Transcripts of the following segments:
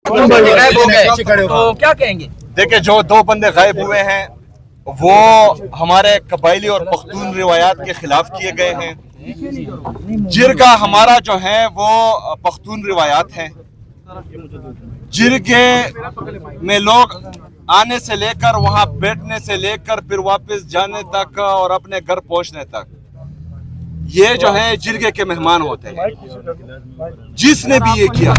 गायब हो गए, तो क्या कहेंगे? देखिए, जो दो बंदे गायब हुए हैं वो हमारे कबायली और पख्तून रिवायात के खिलाफ किए गए हैं। जिरगा हमारा जो है वो पख्तून रिवायात है। जिरगे में लोग आने से लेकर वहां बैठने से लेकर फिर वापस जाने तक और अपने घर पहुंचने तक ये जो है जिरगे के मेहमान होते हैं। जिसने भी ये किया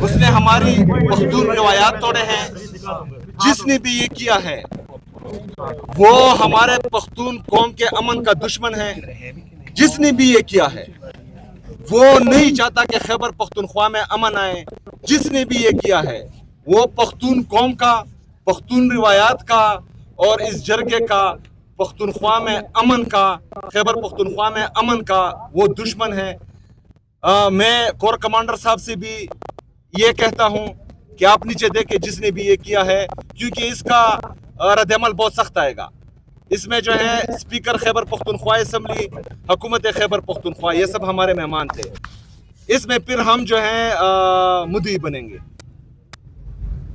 उसने हमारी पख्तून रिवायात तोड़े हैं। जिसने भी ये किया है वो हमारे पख्तून कौम के अमन का दुश्मन है। जिसने भी ये किया है वो नहीं चाहता कि खैबर पख्तूनख्वा में अमन आए। जिसने भी ये किया है वो पख्तून कौम का, पख्तून रिवायात का और इस जरगे का, पख्तूनख्वा में अमन का, खैबर पख्तूनख्वा में अमन का वो दुश्मन है। मैं कोर कमांडर साहब से भी ये कहता हूँ कि आप नीचे देखें जिसने भी ये किया है, क्योंकि इसका रद्द-ए-अमल बहुत सख्त आएगा। इसमें जो है स्पीकर खैबर पख्तूनख्वा असम्बली, हुकूमत खैबर पख्तूनख्वा, ये सब हमारे मेहमान थे। इसमें फिर हम जो है मुद्दी बनेंगे।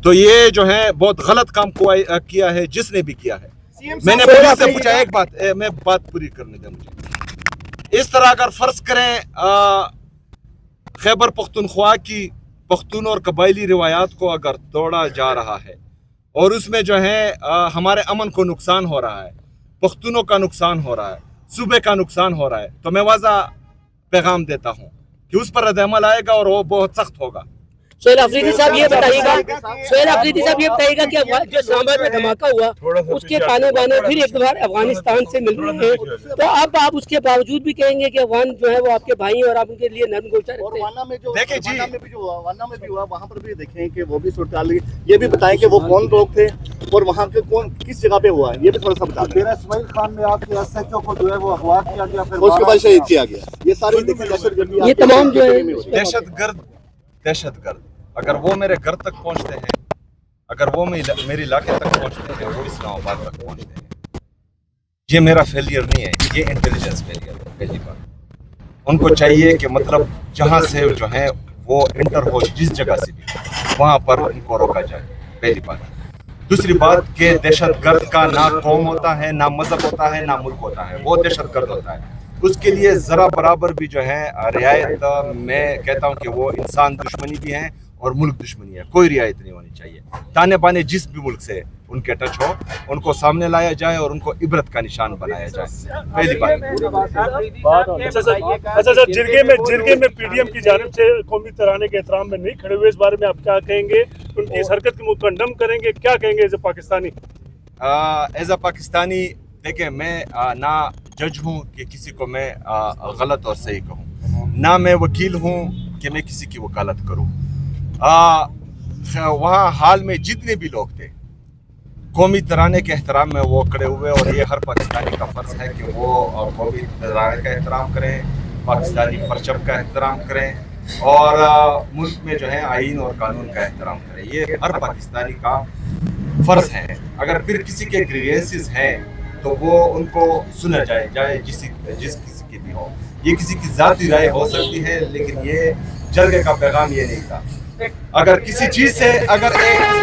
तो ये जो है बहुत गलत काम किया है जिसने भी किया है। मैंने पुलिस से पूछा, एक बात मैं बात पूरी करने दें मुझे। इस तरह अगर फर्ज करें खैबर पख्तूनख्वा की पख्तून और कबायली रिवायात को अगर तोड़ा जा रहा है और उसमें जो है हमारे अमन को नुकसान हो रहा है, पख्तूनों का नुकसान हो रहा है, सूबे का नुकसान हो रहा है, तो मैं वाज़ा पैगाम देता हूँ कि उस पर रद्द-ए-अमल आएगा और वो बहुत सख्त होगा। सोहेल अफरीदी साहब ये बताइएगा, सोहेल अफरीदी साहब ये बताइएगा कि जो इस्लामाबाद में धमाका हुआ उसके ताने बाने फिर एक बार अफगानिस्तान से मिल रहे हैं, तो अब आप उसके बावजूद भी कहेंगे कि अफगान जो है वो आपके भाई और आप उनके लिए नर्म गोचा रखते हैं। देखिए जी, वाना में भी हुआ, वहाँ पर भी देखें कि वो भी सूरत। ये भी बताएं कि वो कौन लोग थे और वहाँ के कौन किस जगह पे हुआ, ये भी थोड़ा सा बता दें। इस्माइल खान में आपके एसएचओ को जो है वो अगवा किया गया, फिर उसके बाद शहीद किया गया। ये सारी देखें दहशतगर्दी, ये तमाम जो है दहशतगर्द अगर वो मेरे घर तक पहुंचते हैं, अगर वो मेरे इलाके तक पहुंचते हैं, वो इस्लामाबाद तक पहुंचते हैं, ये मेरा फेलियर नहीं है, ये इंटेलिजेंस फेलियर है। पहली बात उनको चाहिए कि मतलब जहां से जो है वो इंटर हो जिस जगह से भी वहां पर उनको रोका जाए, पहली बात। दूसरी बात कि दहशतगर्द का ना कौम होता है, ना मजहब होता है, ना मुल्क होता है, वो दहशतगर्द होता है। उसके लिए ज़रा बराबर भी जो है रियायत, मैं कहता हूँ कि वो इंसान दुश्मनी भी है और मुल्क दुश्मनी है, कोई रियायत नहीं होनी चाहिए। ताने बाने जिस भी मुल्क से उनके टच हो उनको सामने लाया जाए और उनको इबरत का निशान बनाया जाए, पहली बात। अच्छा सर, जिरगे में पीडीएम की जानिब से कौमी तराने के एहतराम में नहीं खड़े हुए, इस बारे में आप क्या कहेंगे? उनकी इस हरकत को कंडम करेंगे, क्या कहेंगे as a Pakistani? As a Pakistani देखिए, मैं ना जज हूँ कि किसी को मैं गलत और सही कहूँ, ना मैं वकील हूँ कि मैं किसी की वकालत करूँ। वहाँ हाल में जितने भी लोग थे कौमी तराने के एहतराम में वो खड़े हुए, और ये हर पाकिस्तानी का फ़र्ज़ है कि वो कौमी तराने का एहतराम करें, पाकिस्तानी परचम का एहतराम करें और मुल्क में जो है आईन और कानून का एहतराम करें। ये हर पाकिस्तानी का फ़र्ज़ है। अगर फिर किसी के ग्रीवेंसेस हैं तो वो उनको सुना जाए जिस किसी की भी हो। ये किसी की ज़ाती राय हो सकती है, लेकिन ये जरगे का पैगाम ये नहीं था। अगर किसी चीज से अगर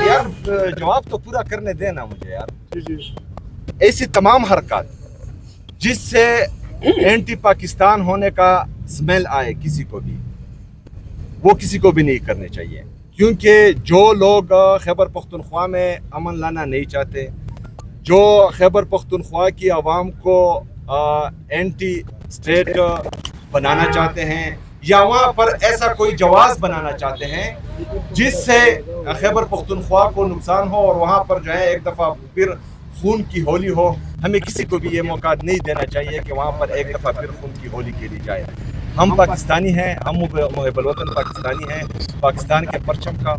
यार जवाब तो पूरा करने देना मुझे यार। ऐसी तमाम हरकत जिससे एंटी पाकिस्तान होने का स्मेल आए किसी को भी, वो किसी को भी नहीं करने चाहिए, क्योंकि जो लोग खैबर पख्तूनख्वा में अमन लाना नहीं चाहते, जो खैबर पख्तूनख्वा की आवाम को एंटी स्टेट बनाना चाहते हैं या वहाँ पर ऐसा कोई जवाब बनाना चाहते हैं जिससे खैबर पख्तूनख्वा को नुकसान हो और वहाँ पर जो है एक दफ़ा फिर खून की होली हो, हमें किसी को भी ये मौका नहीं देना चाहिए कि वहाँ पर एक दफ़ा फिर खून की होली खेली जाए। हम पाकिस्तानी हैं, हम मुहिब्बुल वतन पाकिस्तानी हैं। पाकिस्तान के परचम का,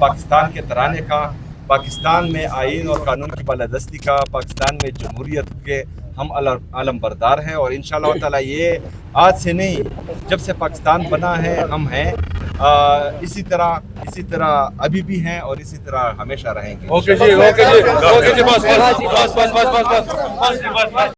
पाकिस्तान के तराने का, पाकिस्तान में आईन और कानून की बालादस्ती का, पाकिस्तान में जमहूरियत के हम आलम बरदार हैं और इंशाअल्लाह ताला ये आज से नहीं, जब से पाकिस्तान बना है हम हैं। इसी तरह अभी भी हैं और इसी तरह हमेशा रहेंगे। ओके जी, ओके जी, ओके जी, बस।